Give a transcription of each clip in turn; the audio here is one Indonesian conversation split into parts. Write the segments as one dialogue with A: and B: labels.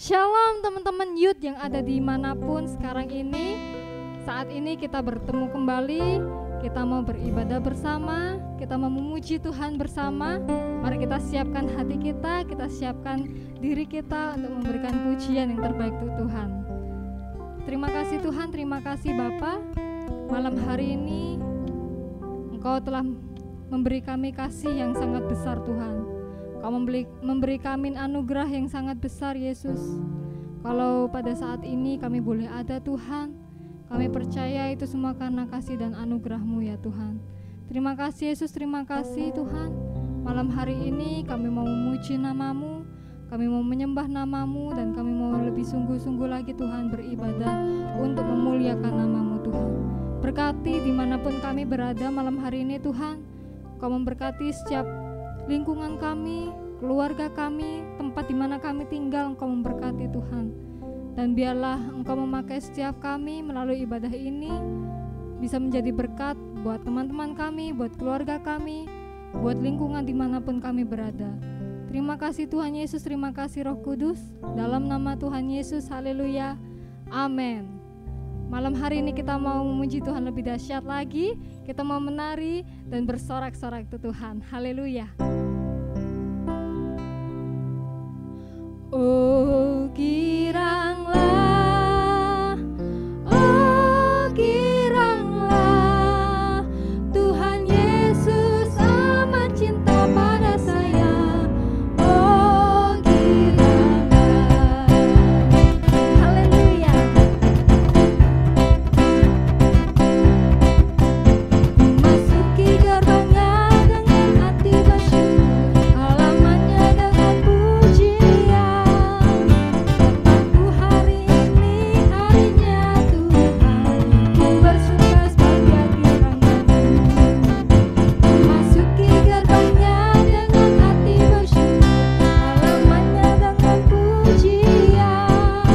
A: Shalom teman-teman youth yang ada dimanapun sekarang ini. Saat ini kita bertemu kembali. Kita mau beribadah bersama. Kita mau memuji Tuhan bersama. Mari kita siapkan hati kita. Kita siapkan diri kita untuk memberikan pujian yang terbaik untuk Tuhan. Terima kasih Tuhan, terima kasih Bapa. Malam hari ini Engkau telah memberi kami kasih yang sangat besar Tuhan. Kau memberi kami anugerah yang sangat besar Yesus. Kalau pada saat ini kami boleh ada Tuhan, kami percaya itu semua karena kasih dan anugerah-Mu ya Tuhan. Terima kasih Yesus, terima kasih Tuhan. Malam hari ini kami mau memuji nama-Mu, kami mau menyembah nama-Mu, dan kami mau lebih sungguh-sungguh lagi Tuhan beribadah untuk memuliakan nama-Mu Tuhan. Berkati dimanapun kami berada malam hari ini Tuhan. Kau memberkati setiap lingkungan kami, keluarga kami, tempat di mana kami tinggal. Engkau memberkati Tuhan. Dan biarlah Engkau memakai setiap kami melalui ibadah ini bisa menjadi berkat buat teman-teman kami, buat keluarga kami, buat lingkungan dimanapun kami berada. Terima kasih Tuhan Yesus, terima kasih Roh Kudus. Dalam nama Tuhan Yesus, haleluya, amin. Malam hari ini kita mau memuji Tuhan lebih dahsyat lagi. Kita mau menari dan bersorak-sorak ke Tuhan. Haleluya. Oh giranglah, oh giranglah, Tuhan Yesus amat cinta pada saya. Oh giranglah, haleluya. Memasuki gerbangnya dengan hati bersyukur, halamannya dengan pujian. Tempatku hari ini harinya Tuhan, ku bersuka sebagai kirangmu. Memasuki gerbangnya dengan hati bersyukur, halamannya dengan pujian.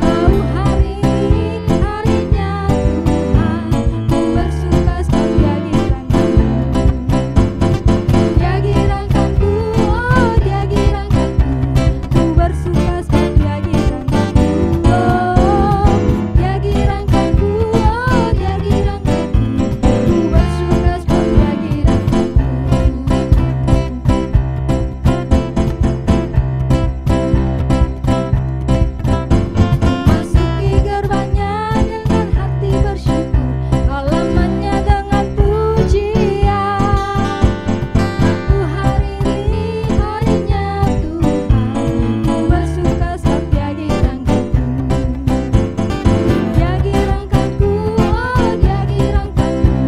A: Tahu hari ini harinya Tuhan, ku bersuka sebagai kirangmu. Dia girangkanku, oh dia girangkanku, ku bersuka sebagai girangkanku. Oh dia girangkanku, oh dia girangkanku, ku bersuka sebagai girangkanku. Memasuki gerbangnya dengan hati bersyukur, halamannya dengan pujian. Aku hari ini harinya Tuhan, ku bersuka sebagai girangkanku. Dia girangkanku, oh dia girangkanku,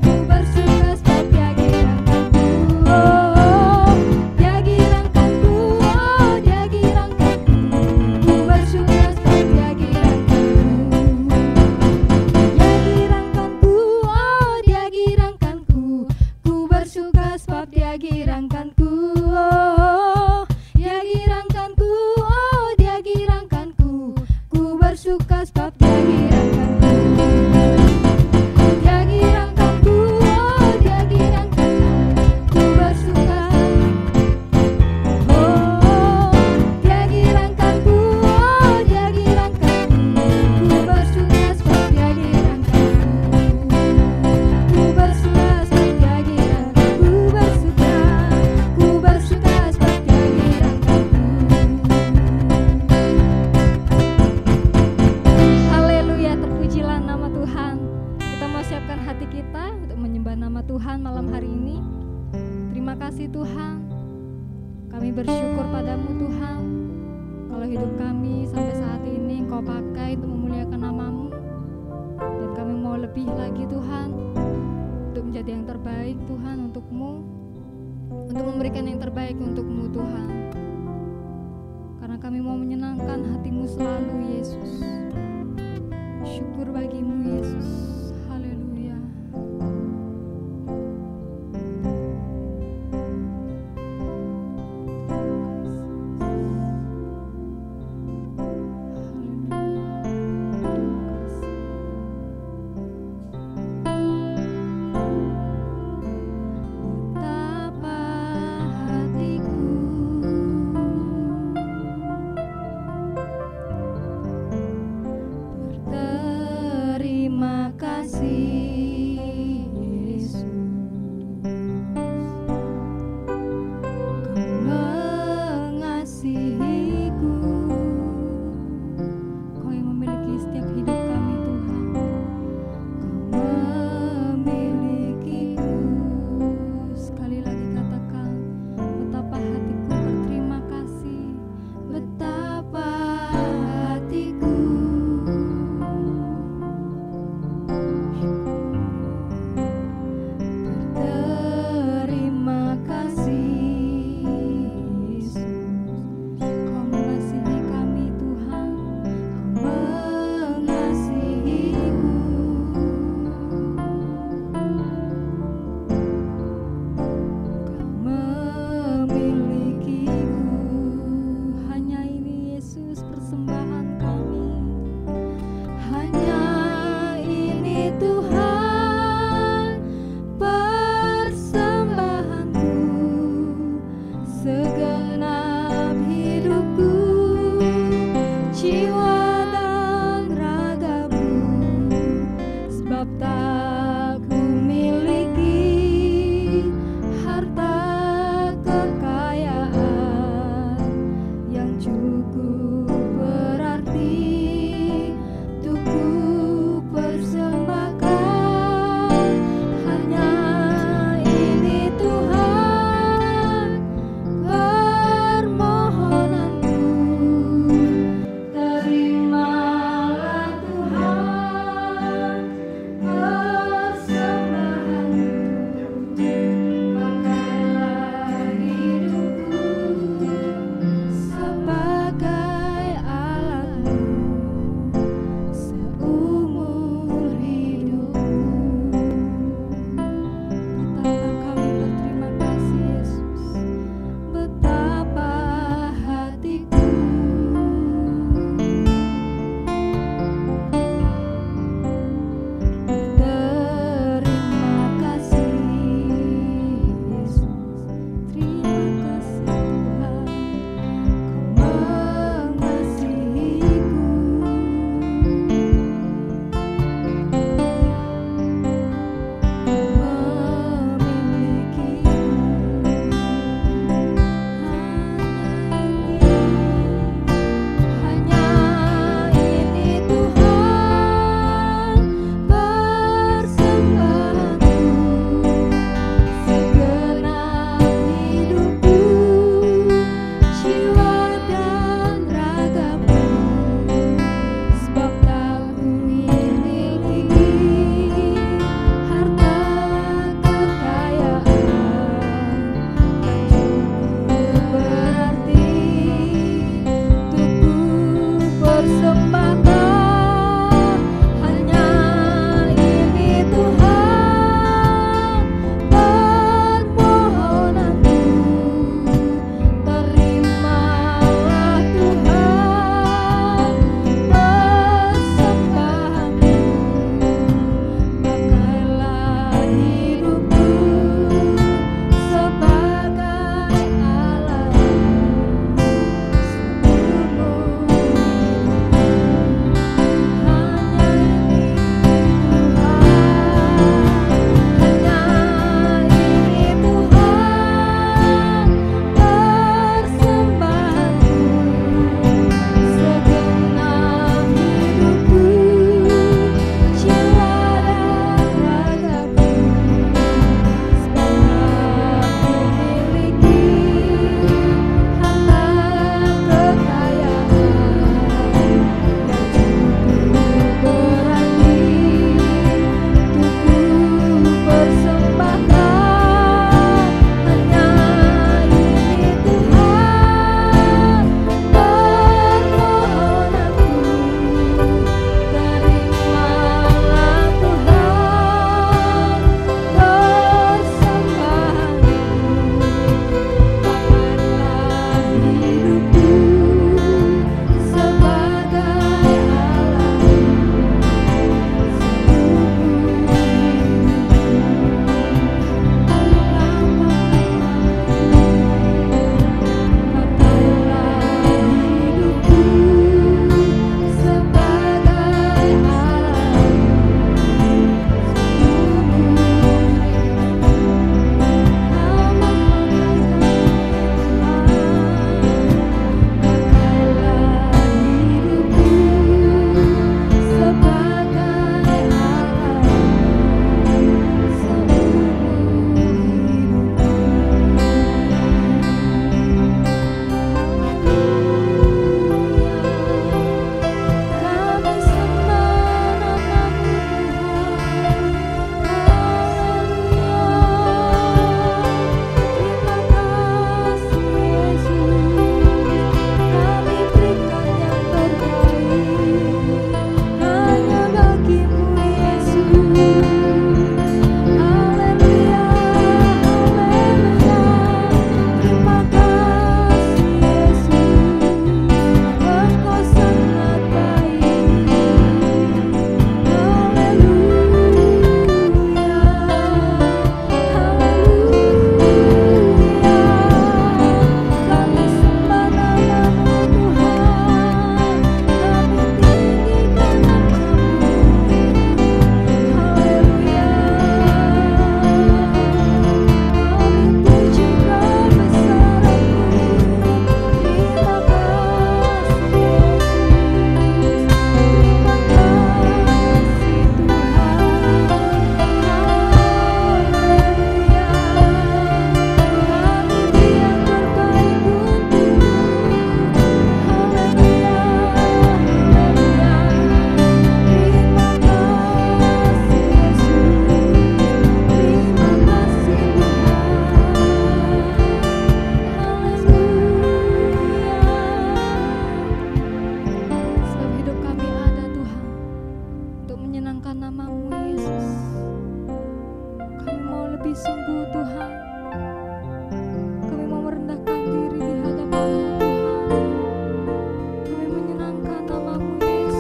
A: ku bersuka sebagai girangkanku. Oh dia girangkanku, oh dia girangkanku, ku bersuka sebagai girangkanku. Dia girangkanku, oh dia girangkanku, ku bersuka sebab dia girangkanku. Oh dia girangkanku, oh dia girangkanku, ku bersuka sebab dia girangkanku. Dia girangkanku, oh dia girangkanku, ku bersuka. Oh dia girangkanku, oh dia girangkanku, ku bersuka sebab dia girangkanku. Ku bersuka sebab dia girangkanku, ku bersuka sebab dia girangkanku. Haleluya, terpujilah nama Tuhan. Kita mau siapkan hati kita untuk menyembah nama Tuhan malam hari ini. Terima kasih Tuhan. Kami bersyukur padamu Tuhan. Kalau hidup kami sampai saat ini Engkau pakai untuk memuliakan nama-Mu. Dan kami mau lebih lagi Tuhan, untuk menjadi yang terbaik Tuhan untuk-Mu, untuk memberikan yang terbaik untuk-Mu Tuhan. Karena kami mau menyenangkan hati-Mu selalu Yesus. Syukur bagi-Mu Yesus. Haleluya. Betapa hatiku lebih sungguh Tuhan. Kami mau merendahkan diri di hadapan-Mu Tuhan. Kami menyenangkan nama-Mu Yesus.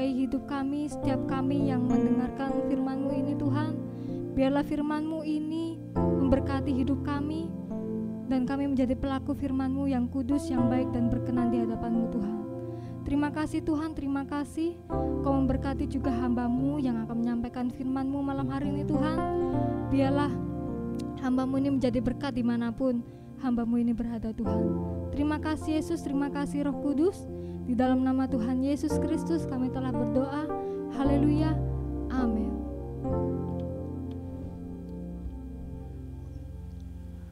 A: Hidup kami, setiap kami yang mendengarkan firman-Mu ini Tuhan, biarlah firman-Mu ini memberkati hidup kami, dan kami menjadi pelaku firman-Mu yang kudus, yang baik dan berkenan di hadapan-Mu Tuhan. Terima kasih Tuhan, terima kasih Kau memberkati juga hamba-Mu yang akan menyampaikan firman-Mu malam hari ini Tuhan. Biarlah hamba-Mu ini menjadi berkat dimanapun hamba-Mu ini berada Tuhan. Terima kasih Yesus, terima kasih Roh Kudus. Di dalam nama Tuhan Yesus Kristus kami telah berdoa. Haleluya. Amin.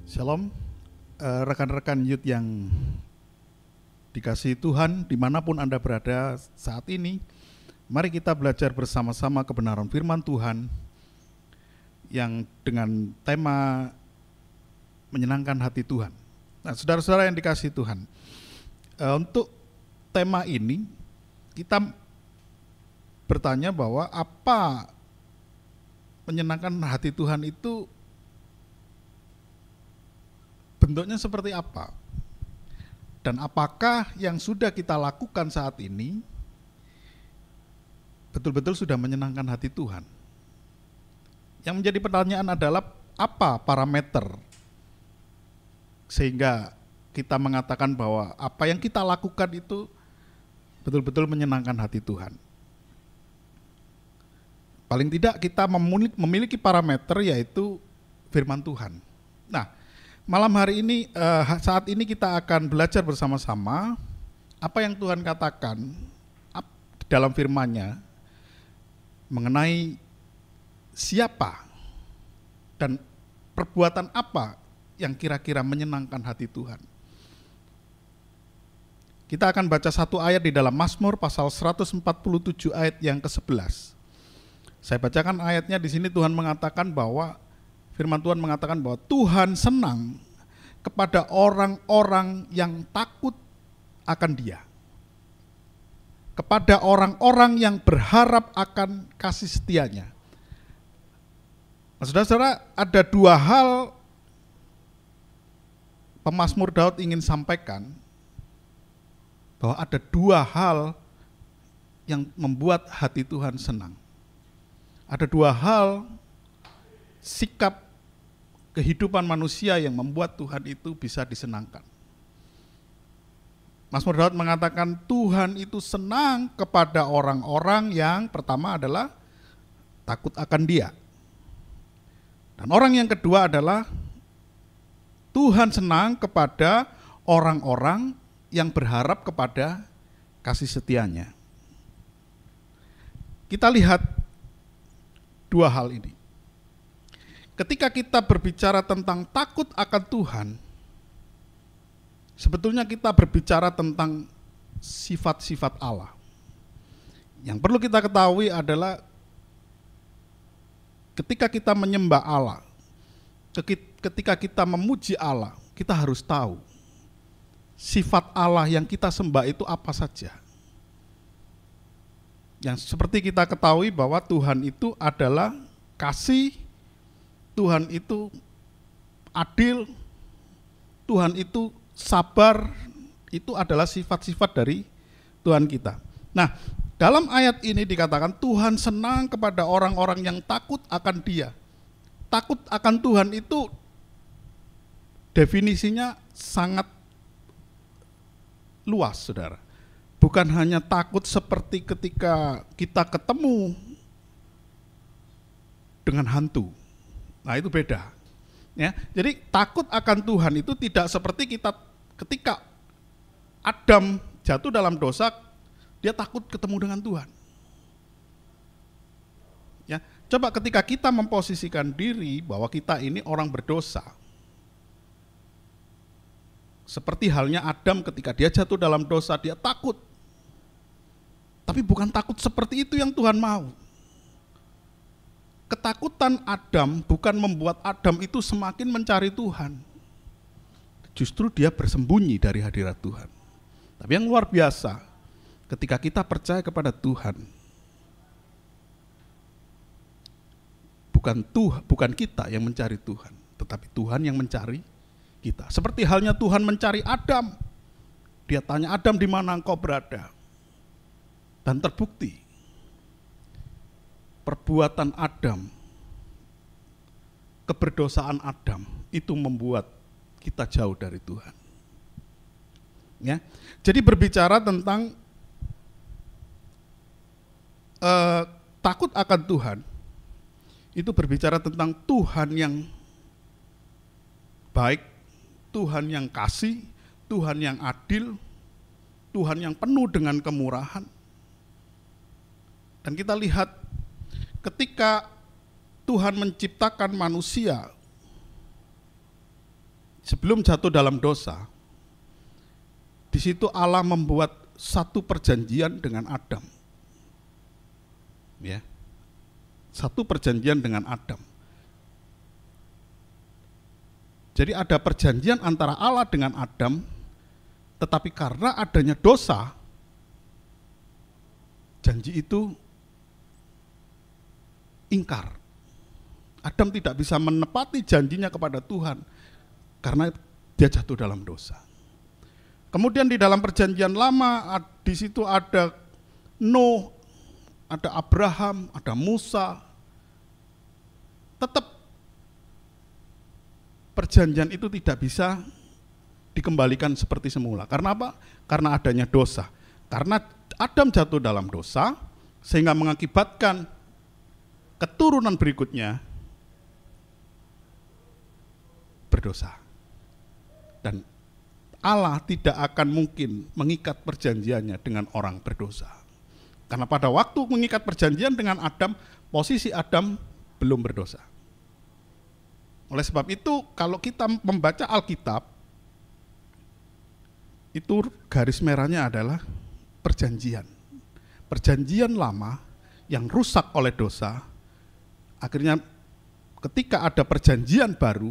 B: Shalom, rekan-rekan youth yang dikasihi Tuhan, dimanapun Anda berada saat ini, mari kita belajar bersama-sama kebenaran firman Tuhan yang dengan tema menyenangkan hati Tuhan. Nah, saudara-saudara yang dikasihi Tuhan, untuk tema ini kita bertanya bahwa apa menyenangkan hati Tuhan itu bentuknya seperti apa, dan apakah yang sudah kita lakukan saat ini betul-betul sudah menyenangkan hati Tuhan. Yang menjadi pertanyaan adalah apa parameter sehingga kita mengatakan bahwa apa yang kita lakukan itu betul-betul menyenangkan hati Tuhan. Paling tidak kita memiliki parameter, yaitu firman Tuhan. Nah, malam hari ini, saat ini kita akan belajar bersama-sama apa yang Tuhan katakan dalam firman-Nya mengenai siapa dan perbuatan apa yang kira-kira menyenangkan hati Tuhan. Kita akan baca satu ayat di dalam Mazmur pasal 147 ayat yang ke-11. Saya bacakan ayatnya. Di sini Tuhan mengatakan bahwa, firman Tuhan mengatakan bahwa Tuhan senang kepada orang-orang yang takut akan Dia, kepada orang-orang yang berharap akan kasih setia-Nya. Nah, saudara-saudara, ada dua hal pemazmur Daud ingin sampaikan, bahwa ada dua hal yang membuat hati Tuhan senang. Ada dua hal sikap kehidupan manusia yang membuat Tuhan itu bisa disenangkan. Mazmur Daud mengatakan Tuhan itu senang kepada orang-orang yang pertama adalah takut akan Dia. Dan orang yang kedua adalah Tuhan senang kepada orang-orang yang berharap kepada kasih setianya. Kita lihat dua hal ini. Ketika kita berbicara tentang takut akan Tuhan, sebetulnya kita berbicara tentang sifat-sifat Allah. Yang perlu kita ketahui adalah ketika kita menyembah Allah, ketika kita memuji Allah, kita harus tahu sifat Allah yang kita sembah itu apa saja. Yang seperti kita ketahui bahwa Tuhan itu adalah kasih, Tuhan itu adil, Tuhan itu sabar, itu adalah sifat-sifat dari Tuhan kita. Nah, dalam ayat ini dikatakan Tuhan senang kepada orang-orang yang takut akan Dia. Takut akan Tuhan itu definisinya sangat luas, saudara. Bukan hanya takut seperti ketika kita ketemu dengan hantu. Nah, itu beda. Ya, jadi takut akan Tuhan itu tidak seperti kita ketika Adam jatuh dalam dosa, dia takut ketemu dengan Tuhan. Ya, coba ketika kita memposisikan diri bahwa kita ini orang berdosa, seperti halnya Adam ketika dia jatuh dalam dosa, dia takut. Tapi bukan takut seperti itu yang Tuhan mau. Ketakutan Adam bukan membuat Adam itu semakin mencari Tuhan. Justru dia bersembunyi dari hadirat Tuhan. Tapi yang luar biasa, ketika kita percaya kepada Tuhan, bukan kita yang mencari Tuhan, tetapi Tuhan yang mencari kita. Seperti halnya Tuhan mencari Adam. Dia tanya, Adam, di mana engkau berada? Dan terbukti perbuatan Adam, keberdosaan Adam itu membuat kita jauh dari Tuhan. Ya. Jadi berbicara tentang takut akan Tuhan, itu berbicara tentang Tuhan yang baik, Tuhan yang kasih, Tuhan yang adil, Tuhan yang penuh dengan kemurahan. Dan kita lihat ketika Tuhan menciptakan manusia sebelum jatuh dalam dosa, di situ Allah membuat satu perjanjian dengan Adam. Ya. Satu perjanjian dengan Adam. Jadi ada perjanjian antara Allah dengan Adam, tetapi karena adanya dosa, janji itu ingkar. Adam tidak bisa menepati janjinya kepada Tuhan karena dia jatuh dalam dosa. Kemudian di dalam perjanjian lama, di situ ada Nuh, ada Abraham, ada Musa. Tetap perjanjian itu tidak bisa dikembalikan seperti semula. Karena apa? Karena adanya dosa. Karena Adam jatuh dalam dosa, sehingga mengakibatkan keturunan berikutnya berdosa. Dan Allah tidak akan mungkin mengikat perjanjiannya dengan orang berdosa. Karena pada waktu mengikat perjanjian dengan Adam, posisi Adam belum berdosa. Oleh sebab itu, kalau kita membaca Alkitab, itu garis merahnya adalah perjanjian. Perjanjian lama yang rusak oleh dosa, akhirnya ketika ada perjanjian baru,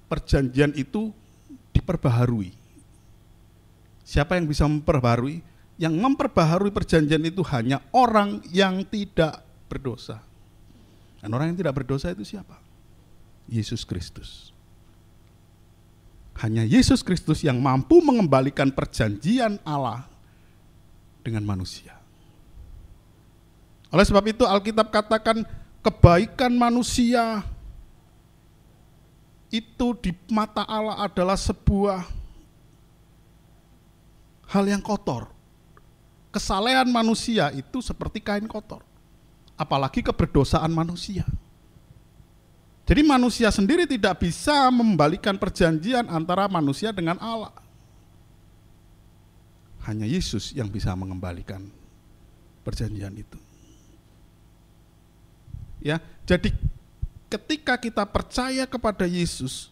B: perjanjian itu diperbaharui. Siapa yang bisa memperbaharui? Yang memperbaharui perjanjian itu hanya orang yang tidak berdosa. Dan orang yang tidak berdosa itu siapa? Yesus Kristus. Hanya Yesus Kristus yang mampu mengembalikan perjanjian Allah dengan manusia. Oleh sebab itu Alkitab katakan kebaikan manusia itu di mata Allah adalah sebuah hal yang kotor. Kesalehan manusia itu seperti kain kotor. Apalagi keberdosaan manusia. Jadi manusia sendiri tidak bisa membalikan perjanjian antara manusia dengan Allah. Hanya Yesus yang bisa mengembalikan perjanjian itu. Ya, jadi ketika kita percaya kepada Yesus,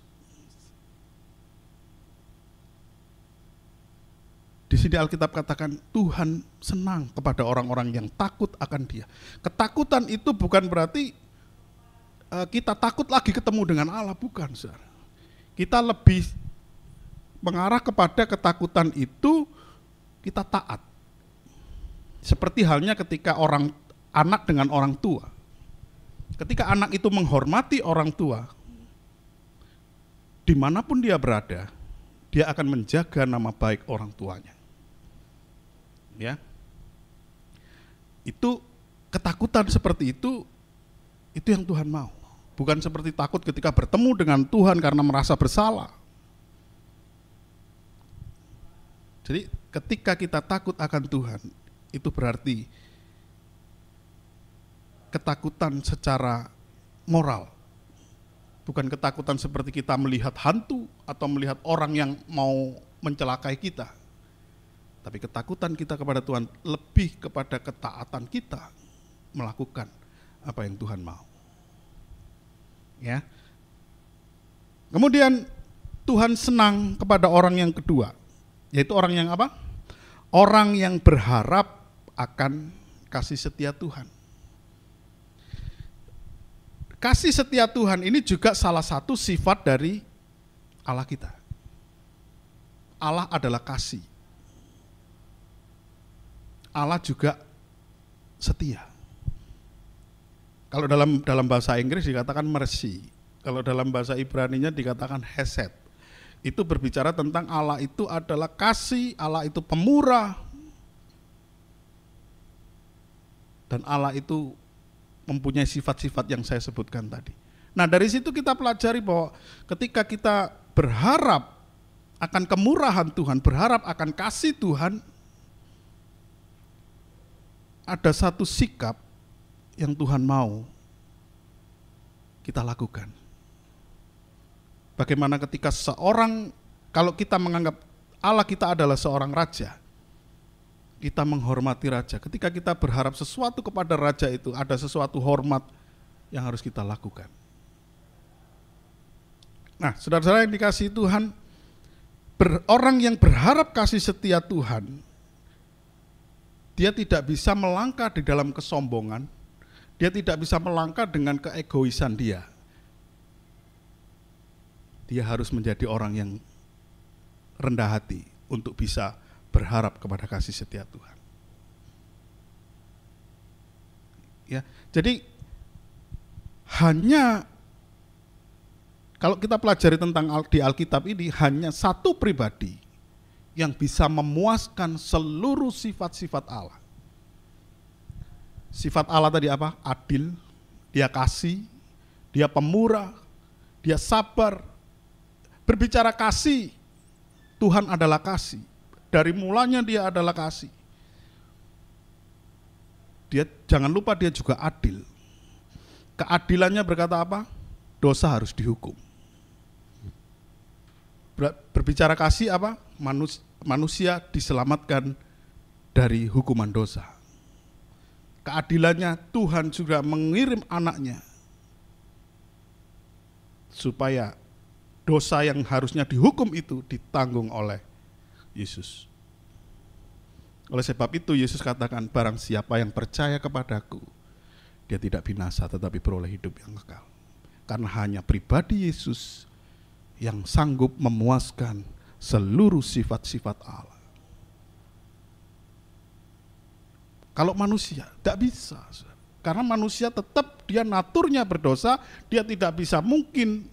B: di sini Alkitab katakan Tuhan senang kepada orang-orang yang takut akan Dia. Ketakutan itu bukan berarti kita takut lagi ketemu dengan Allah, bukan, saudara. Kita lebih mengarah kepada ketakutan itu kita taat. Seperti halnya ketika anak dengan orang tua. Ketika anak itu menghormati orang tua, dimanapun dia berada, dia akan menjaga nama baik orang tuanya. Ya, itu ketakutan seperti itu yang Tuhan mau. Bukan seperti takut ketika bertemu dengan Tuhan karena merasa bersalah. Jadi ketika kita takut akan Tuhan, itu berarti ketakutan secara moral. Bukan ketakutan seperti kita melihat hantu atau melihat orang yang mau mencelakai kita. Tapi ketakutan kita kepada Tuhan lebih kepada ketaatan kita melakukan apa yang Tuhan mau. Ya. Kemudian Tuhan senang kepada orang yang kedua, yaitu orang yang apa? Orang yang berharap akan kasih setia Tuhan. Kasih setia Tuhan ini juga salah satu sifat dari Allah kita. Allah adalah kasih. Allah juga setia. Kalau dalam bahasa Inggris dikatakan mercy. Kalau dalam bahasa Ibraninya dikatakan hesed. Itu berbicara tentang Allah itu adalah kasih, Allah itu pemurah. Dan Allah itu mempunyai sifat-sifat yang saya sebutkan tadi. Nah, dari situ kita pelajari bahwa ketika kita berharap akan kemurahan Tuhan, berharap akan kasih Tuhan, ada satu sikap yang Tuhan mau kita lakukan. Bagaimana ketika kalau kita menganggap Allah kita adalah seorang raja, kita menghormati raja. Ketika kita berharap sesuatu kepada raja itu, ada sesuatu hormat yang harus kita lakukan. Nah, saudara-saudara yang dikasihi Tuhan, orang yang berharap kasih setia Tuhan, dia tidak bisa melangkah di dalam kesombongan, dia tidak bisa melangkah dengan keegoisan dia. Dia harus menjadi orang yang rendah hati untuk bisa berharap kepada kasih setia Tuhan. Ya, jadi hanya kalau kita pelajari tentang di Alkitab ini, hanya satu pribadi yang bisa memuaskan seluruh sifat-sifat Allah. Sifat Allah tadi apa? Adil, dia kasih, dia pemurah, dia sabar. Berbicara kasih, Tuhan adalah kasih. Dari mulanya dia adalah kasih. Dia jangan lupa dia juga adil. Keadilannya berkata apa? Dosa harus dihukum. Berbicara kasih apa? Manusia diselamatkan dari hukuman dosa. Keadilannya Tuhan juga mengirim anaknya supaya dosa yang harusnya dihukum itu ditanggung oleh Yesus. Oleh sebab itu Yesus katakan, barang siapa yang percaya kepadaku, dia tidak binasa tetapi beroleh hidup yang kekal. Karena hanya pribadi Yesus yang sanggup memuaskan seluruh sifat-sifat Allah. Kalau manusia, tidak bisa. Karena manusia tetap dia naturnya berdosa, dia tidak bisa mungkin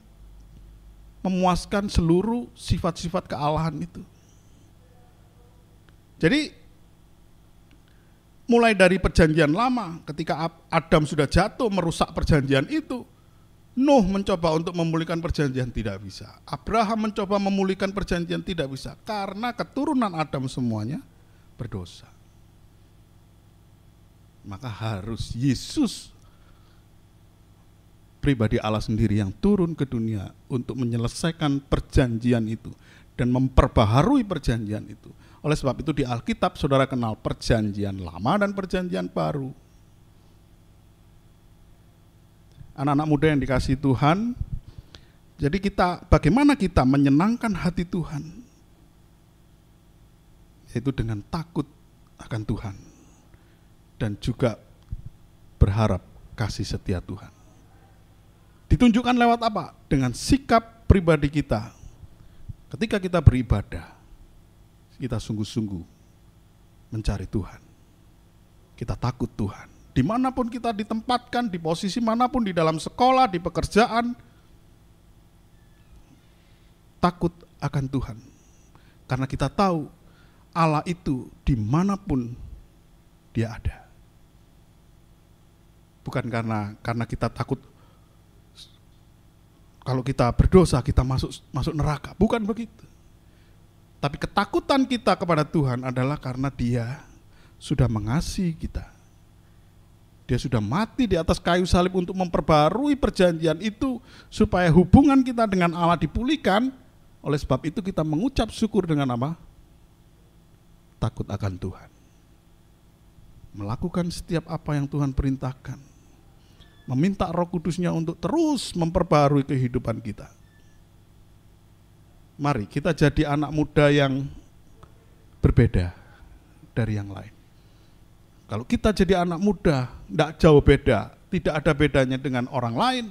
B: memuaskan seluruh sifat-sifat kealahan itu. Jadi, mulai dari perjanjian lama, ketika Adam sudah jatuh merusak perjanjian itu, Nuh mencoba untuk memulihkan perjanjian, tidak bisa. Abraham mencoba memulihkan perjanjian, tidak bisa. Karena keturunan Adam semuanya berdosa. Maka harus Yesus pribadi Allah sendiri yang turun ke dunia untuk menyelesaikan perjanjian itu dan memperbaharui perjanjian itu. Oleh sebab itu di Alkitab saudara kenal perjanjian lama dan perjanjian baru. Anak-anak muda yang dikasihi Tuhan, jadi bagaimana kita menyenangkan hati Tuhan? Yaitu dengan takut akan Tuhan dan juga berharap kasih setia Tuhan. Ditunjukkan lewat apa? Dengan sikap pribadi kita. Ketika kita beribadah, kita sungguh-sungguh mencari Tuhan. Kita takut Tuhan. Dimanapun kita ditempatkan, di posisi manapun, di dalam sekolah, di pekerjaan, takut akan Tuhan. Karena kita tahu Allah itu dimanapun Dia ada. Bukan karena kita takut kalau kita berdosa kita masuk neraka, bukan begitu. Tapi ketakutan kita kepada Tuhan adalah karena Dia sudah mengasihi kita. Dia sudah mati di atas kayu salib untuk memperbarui perjanjian itu supaya hubungan kita dengan Allah dipulihkan. Oleh sebab itu kita mengucap syukur dengan apa? Takut akan Tuhan. Melakukan setiap apa yang Tuhan perintahkan. Meminta Roh Kudus-Nya untuk terus memperbarui kehidupan kita. Mari kita jadi anak muda yang berbeda dari yang lain. Kalau kita jadi anak muda, tidak jauh beda, tidak ada bedanya dengan orang lain,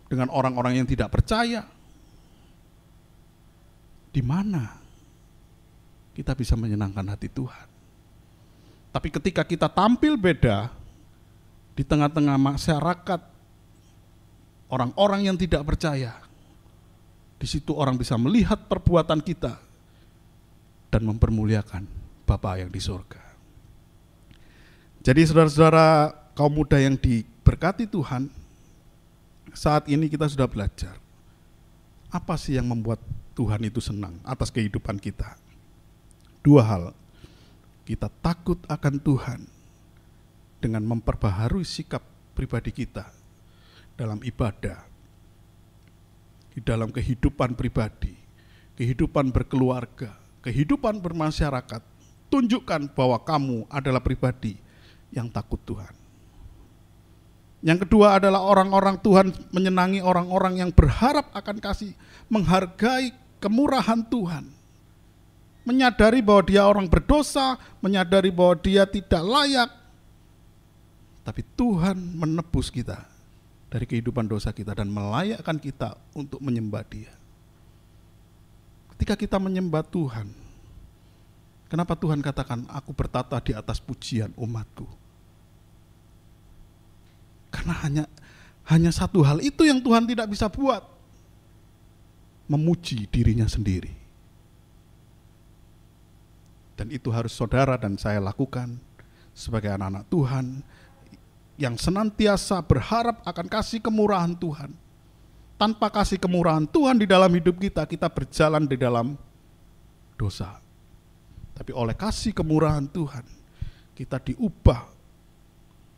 B: dengan orang-orang yang tidak percaya. Di mana kita bisa menyenangkan hati Tuhan? Tapi ketika kita tampil beda di tengah-tengah masyarakat, orang-orang yang tidak percaya, di situ orang bisa melihat perbuatan kita dan mempermuliakan Bapa yang di surga. Jadi saudara-saudara kaum muda yang diberkati Tuhan, saat ini kita sudah belajar. Apa sih yang membuat Tuhan itu senang atas kehidupan kita? Dua hal. Kita takut akan Tuhan dengan memperbaharui sikap pribadi kita dalam ibadah, di dalam kehidupan pribadi, kehidupan berkeluarga, kehidupan bermasyarakat. Tunjukkan bahwa kamu adalah pribadi yang takut Tuhan. Yang kedua adalah orang-orang Tuhan menyenangi orang-orang yang berharap akan kasih, menghargai kemurahan Tuhan. Menyadari bahwa dia orang berdosa, menyadari bahwa dia tidak layak. Tapi Tuhan menebus kita dari kehidupan dosa kita dan melayakkan kita untuk menyembah Dia. Ketika kita menyembah Tuhan, kenapa Tuhan katakan, aku bertata di atas pujian umatku? Karena hanya satu hal itu yang Tuhan tidak bisa buat. Memuji dirinya sendiri. Dan itu harus saudara dan saya lakukan sebagai anak-anak Tuhan yang senantiasa berharap akan kasih kemurahan Tuhan. Tanpa kasih kemurahan Tuhan di dalam hidup kita, kita berjalan di dalam dosa. Tapi oleh kasih kemurahan Tuhan, kita diubah.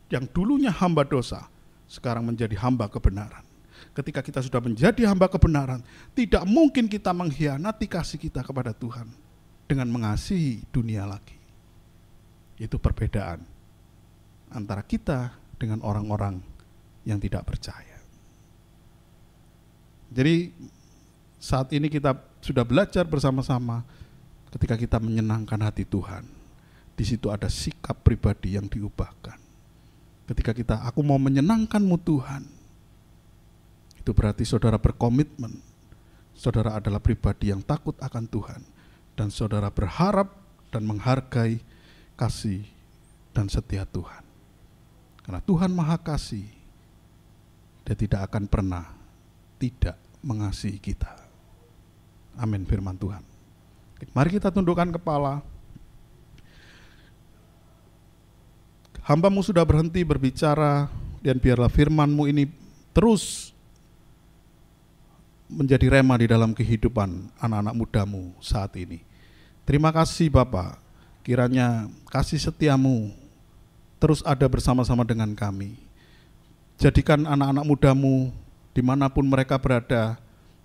B: Yang dulunya hamba dosa, sekarang menjadi hamba kebenaran. Ketika kita sudah menjadi hamba kebenaran, tidak mungkin kita mengkhianati kasih kita kepada Tuhan dengan mengasihi dunia lagi. Itu perbedaan antara kita dengan orang-orang yang tidak percaya. Jadi saat ini kita sudah belajar bersama-sama ketika kita menyenangkan hati Tuhan. Di situ ada sikap pribadi yang diubahkan. Ketika aku mau menyenangkan-Mu Tuhan, itu berarti saudara berkomitmen. Saudara adalah pribadi yang takut akan Tuhan. Dan saudara berharap dan menghargai kasih dan setia Tuhan. Karena Tuhan Maha Kasih, Dia tidak akan pernah tidak mengasihi kita. Amin firman Tuhan. Mari kita tundukkan kepala. Hamba-Mu sudah berhenti berbicara, dan biarlah firman-Mu ini terus menjadi rema di dalam kehidupan anak-anak muda-Mu saat ini. Terima kasih Bapa, kiranya kasih setia-Mu terus ada bersama-sama dengan kami. Jadikan anak-anak mudamu dimanapun mereka berada,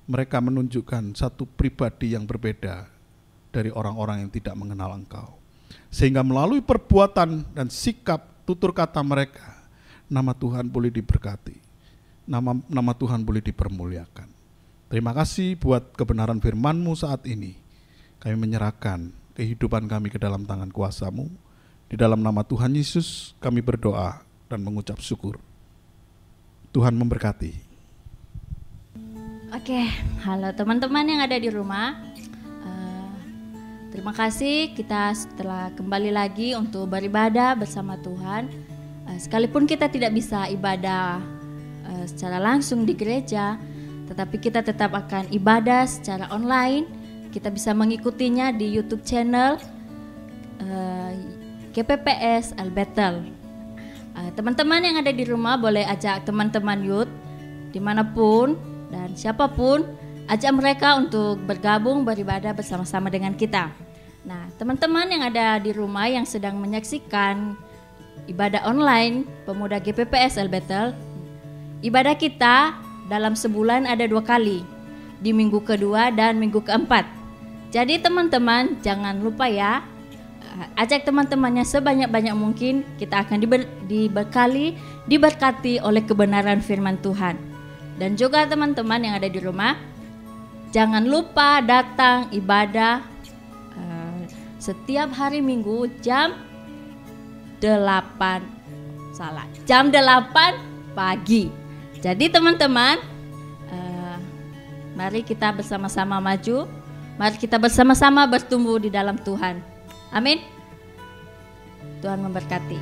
B: mereka menunjukkan satu pribadi yang berbeda dari orang-orang yang tidak mengenal Engkau. Sehingga melalui perbuatan dan sikap tutur kata mereka, nama Tuhan boleh diberkati, nama Tuhan boleh dipermuliakan. Terima kasih buat kebenaran firman-Mu saat ini. Kami menyerahkan kehidupan kami ke dalam tangan kuasa-Mu. Di dalam nama Tuhan Yesus kami berdoa dan mengucap syukur. Tuhan memberkati.
C: Oke, halo teman-teman yang ada di rumah. Terima kasih kita setelah kembali lagi untuk beribadah bersama Tuhan. Sekalipun kita tidak bisa ibadah secara langsung di gereja, tetapi kita tetap akan ibadah secara online. Kita bisa mengikutinya di YouTube channel GPPS Albetel. Teman-teman yang ada di rumah boleh ajak teman-teman youth dimanapun dan siapapun, ajak mereka untuk bergabung beribadah bersama-sama dengan kita. Nah, teman-teman yang ada di rumah yang sedang menyaksikan ibadah online Pemuda GPPS Albetel, ibadah kita dalam sebulan ada 2 kali, di minggu kedua dan minggu keempat. Jadi teman-teman jangan lupa ya, ajak teman-temannya sebanyak-banyak mungkin. Kita akan diberkati oleh kebenaran firman Tuhan. Dan juga teman-teman yang ada di rumah, jangan lupa datang ibadah setiap hari Minggu jam 8 pagi. Jadi teman-teman, mari kita bersama-sama maju, mari kita bersama-sama bertumbuh di dalam Tuhan. Amin. Tuhan memberkati.